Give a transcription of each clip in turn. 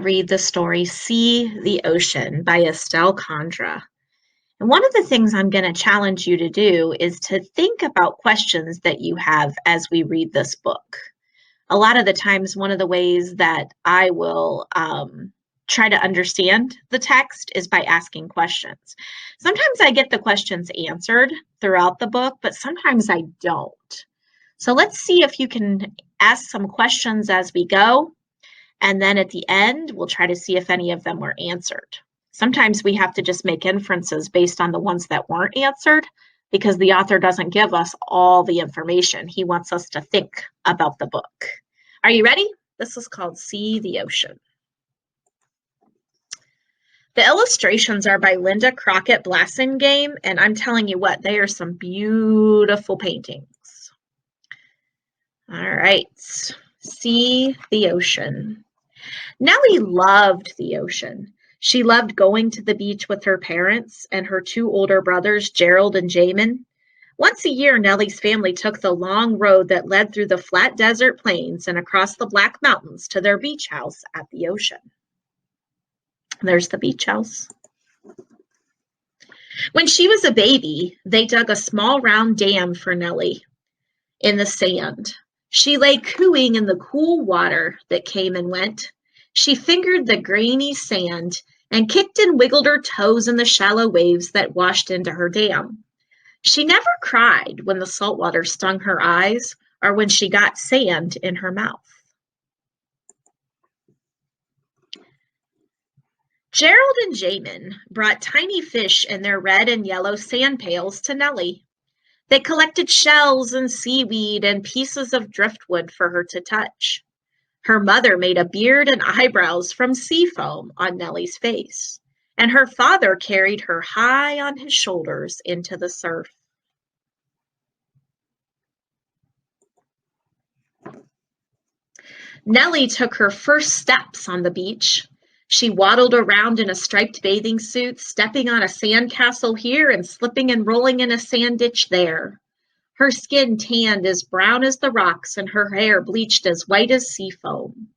read the story See the Ocean by Estelle Condra. And one of the things I'm going to challenge you to do is to think about questions that you have as we read this book. A lot of the times, one of the ways that I will try to understand the text is by asking questions. Sometimes I get the questions answered throughout the book, but sometimes I don't. So let's see if you can ask some questions as we go. And then at the end, we'll try to see if any of them were answered. Sometimes we have to just make inferences based on the ones that weren't answered because the author doesn't give us all the information. He wants us to think about the book. Are you ready? This is called See the Ocean. The illustrations are by Linda Crockett Blassingame, and I'm telling you what, they are some beautiful paintings. All right, See the Ocean. Nellie loved the ocean. She loved going to the beach with her parents and her two older brothers, Gerald and Jamin. Once a year, Nellie's family took the long road that led through the flat desert plains and across the Black Mountains to their beach house at the ocean. There's the beach house. When she was a baby, they dug a small round dam for Nellie in the sand. She lay cooing in the cool water that came and went. She fingered the grainy sand and kicked and wiggled her toes in the shallow waves that washed into her dam. She never cried when the salt water stung her eyes or when she got sand in her mouth. Gerald and Jamin brought tiny fish in their red and yellow sand pails to Nellie. They collected shells and seaweed and pieces of driftwood for her to touch. Her mother made a beard and eyebrows from sea foam on Nellie's face, and her father carried her high on his shoulders into the surf. Nellie took her first steps on the beach. She waddled around in a striped bathing suit, stepping on a sand castle here and slipping and rolling in a sand ditch there. Her skin tanned as brown as the rocks and her hair bleached as white as sea foam.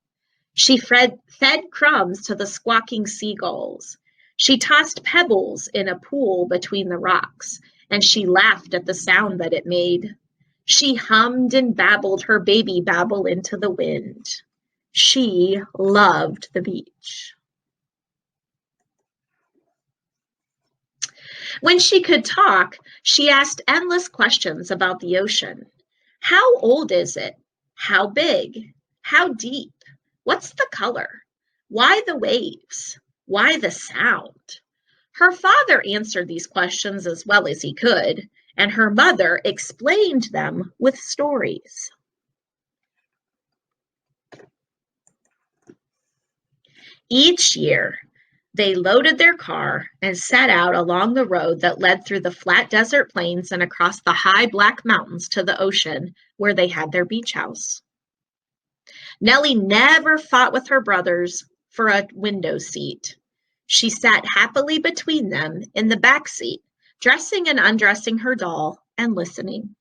She fed crumbs to the squawking seagulls. She tossed pebbles in a pool between the rocks, and she laughed at the sound that it made. She hummed and babbled her baby babble into the wind. She loved the beach. When she could talk, she asked endless questions about the ocean. How old is it? How big? How deep? What's the color? Why the waves? Why the sound? Her father answered these questions as well as he could, and her mother explained them with stories. Each year, they loaded their car and set out along the road that led through the flat desert plains and across the high Black Mountains to the ocean where they had their beach house. Nellie never fought with her brothers for a window seat. She sat happily between them in the back seat, dressing and undressing her doll and listening.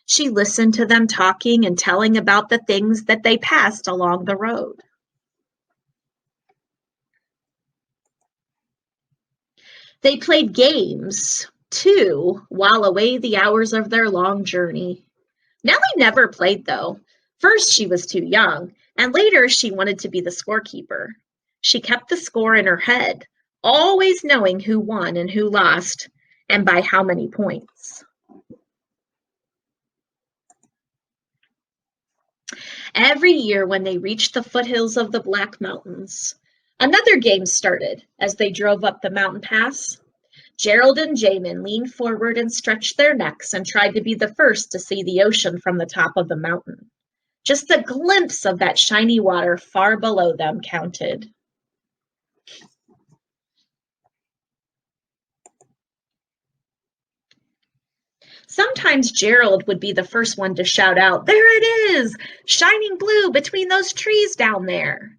She listened to them talking and telling about the things that they passed along the road. They played games, too, while away the hours of their long journey. Nellie never played, though. First, she was too young, and later she wanted to be the scorekeeper. She kept the score in her head, always knowing who won and who lost, and by how many points. Every year when they reached the foothills of the Black Mountains, another game started as they drove up the mountain pass. Gerald and Jamin leaned forward and stretched their necks and tried to be the first to see the ocean from the top of the mountain. Just a glimpse of that shiny water far below them counted. Sometimes Gerald would be the first one to shout out, "There it is, shining blue between those trees down there."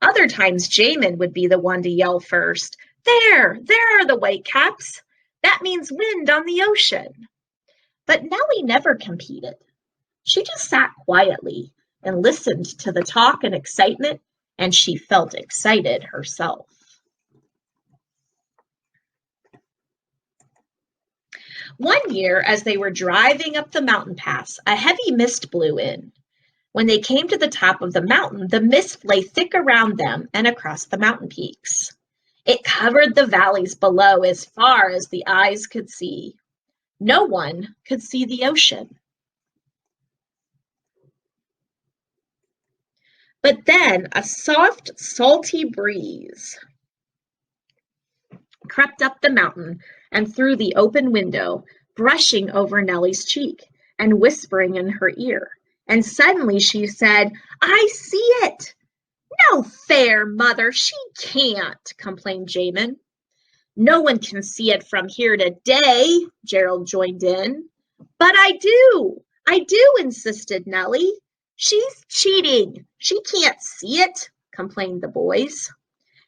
Other times Jamin would be the one to yell first, there are the white caps. That means wind on the ocean." But Nellie never competed. She just sat quietly and listened to the talk and excitement and she felt excited herself. One year, as they were driving up the mountain pass, a heavy mist blew in. When they came to the top of the mountain, the mist lay thick around them and across the mountain peaks. It covered the valleys below as far as the eyes could see. No one could see the ocean. But then a soft, salty breeze crept up the mountain and through the open window, brushing over Nellie's cheek and whispering in her ear. And suddenly she said, "I see it." "No fair, Mother, she can't," complained Jamin. "No one can see it from here today," Gerald joined in. "But I do, insisted Nellie. "She's cheating. She can't see it," complained the boys.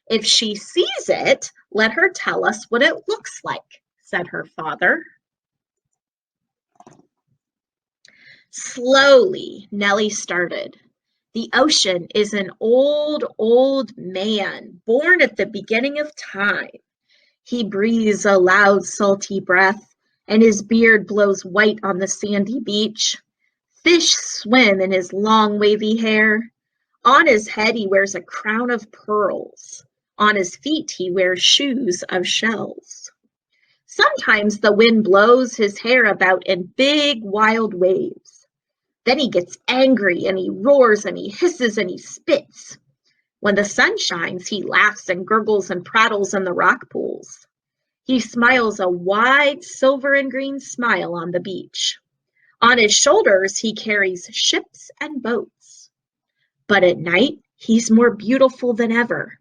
"If she sees it, let her tell us what it looks like," said her father. Slowly, Nellie started. "The ocean is an old, old man, born at the beginning of time. He breathes a loud, salty breath, and his beard blows white on the sandy beach. Fish swim in his long, wavy hair. On his head he wears a crown of pearls. On his feet he wears shoes of shells. Sometimes the wind blows his hair about in big, wild waves. Then he gets angry and he roars and he hisses and he spits. When the sun shines, he laughs and gurgles and prattles in the rock pools. He smiles a wide silver and green smile on the beach. On his shoulders he carries ships and boats. But at night he's more beautiful than ever.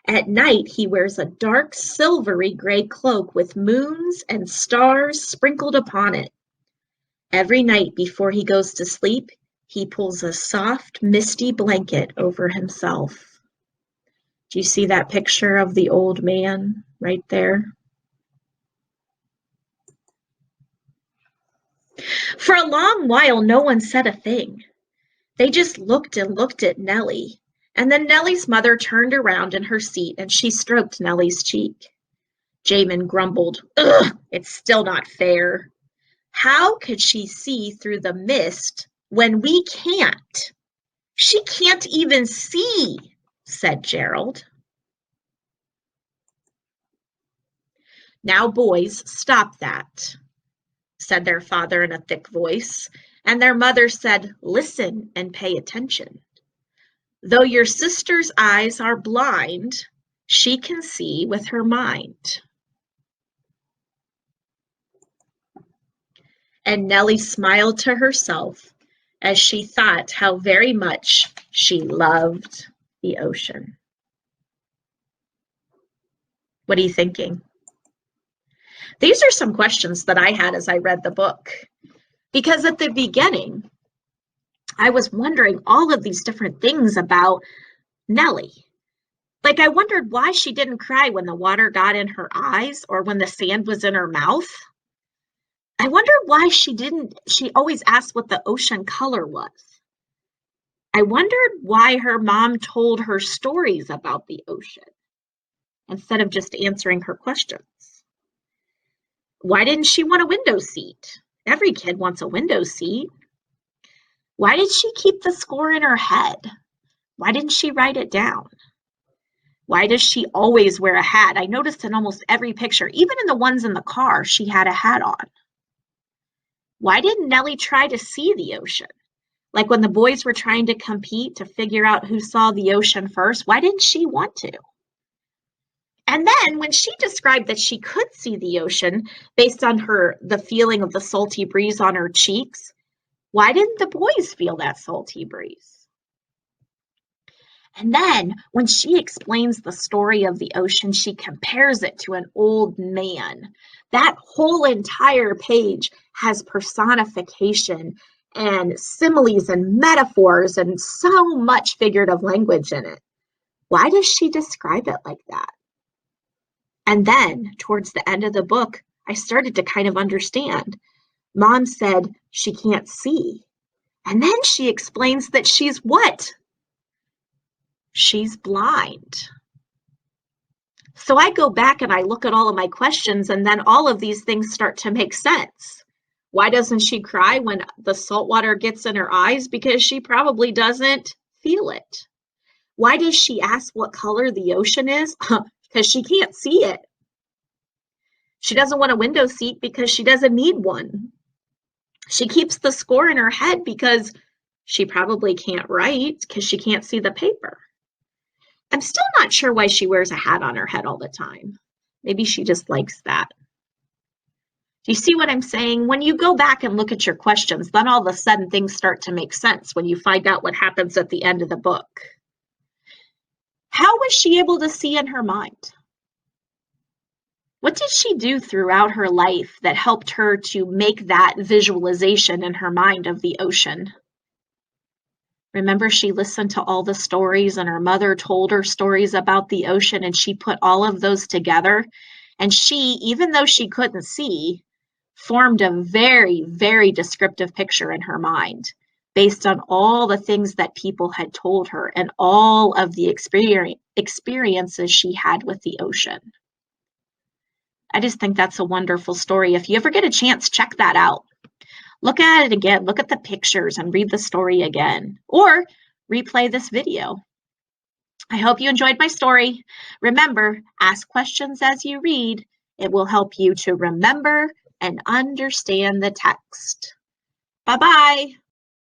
At night he wears a dark silvery gray cloak with moons and stars sprinkled upon it. Every night before he goes to sleep, he pulls a soft, misty blanket over himself." Do you see that picture of the old man right there? For a long while, no one said a thing. They just looked and looked at Nellie. And then Nellie's mother turned around in her seat and she stroked Nellie's cheek. Jamin grumbled, "Ugh, it's still not fair. How could she see through the mist when we can't? She can't even see," said Gerald. "Now, boys, stop that," said their father in a thick voice, and their mother said, "Listen and pay attention. Though your sister's eyes are blind, she can see with her mind." And Nellie smiled to herself as she thought how very much she loved the ocean. What are you thinking? These are some questions that I had as I read the book, because at the beginning, I was wondering all of these different things about Nellie. Like, I wondered why she didn't cry when the water got in her eyes or when the sand was in her mouth. I wondered why she always asked what the ocean color was. I wondered why her mom told her stories about the ocean instead of just answering her questions. Why didn't she want a window seat? Every kid wants a window seat. Why did she keep the score in her head? Why didn't she write it down? Why does she always wear a hat? I noticed in almost every picture, even in the ones in the car, she had a hat on. Why didn't Nellie try to see the ocean? Like when the boys were trying to compete to figure out who saw the ocean first, why didn't she want to? And then when she described that she could see the ocean based on the feeling of the salty breeze on her cheeks, why didn't the boys feel that salty breeze? And then when she explains the story of the ocean, she compares it to an old man. That whole entire page has personification and similes and metaphors and so much figurative language in it. Why does she describe it like that? And then towards the end of the book, I started to kind of understand. Mom said she can't see. And then she explains that she's what? She's blind. So I go back and I look at all of my questions, and then all of these things start to make sense. Why doesn't she cry when the salt water gets in her eyes? Because she probably doesn't feel it. Why does she ask what color the ocean is? Because she can't see it. She doesn't want a window seat because she doesn't need one. She keeps the score in her head because she probably can't write because she can't see the paper. I'm still not sure why she wears a hat on her head all the time. Maybe she just likes that. Do you see what I'm saying? When you go back and look at your questions, then all of a sudden things start to make sense when you find out what happens at the end of the book. How was she able to see in her mind? What did she do throughout her life that helped her to make that visualization in her mind of the ocean? Remember, she listened to all the stories, and her mother told her stories about the ocean, and she put all of those together. And she, even though she couldn't see, formed a very, very descriptive picture in her mind based on all the things that people had told her and all of the experiences she had with the ocean. I just think that's a wonderful story. If you ever get a chance, check that out. Look at it again, look at the pictures and read the story again, or replay this video. I hope you enjoyed my story. Remember, ask questions as you read. It will help you to remember and understand the text. Bye-bye.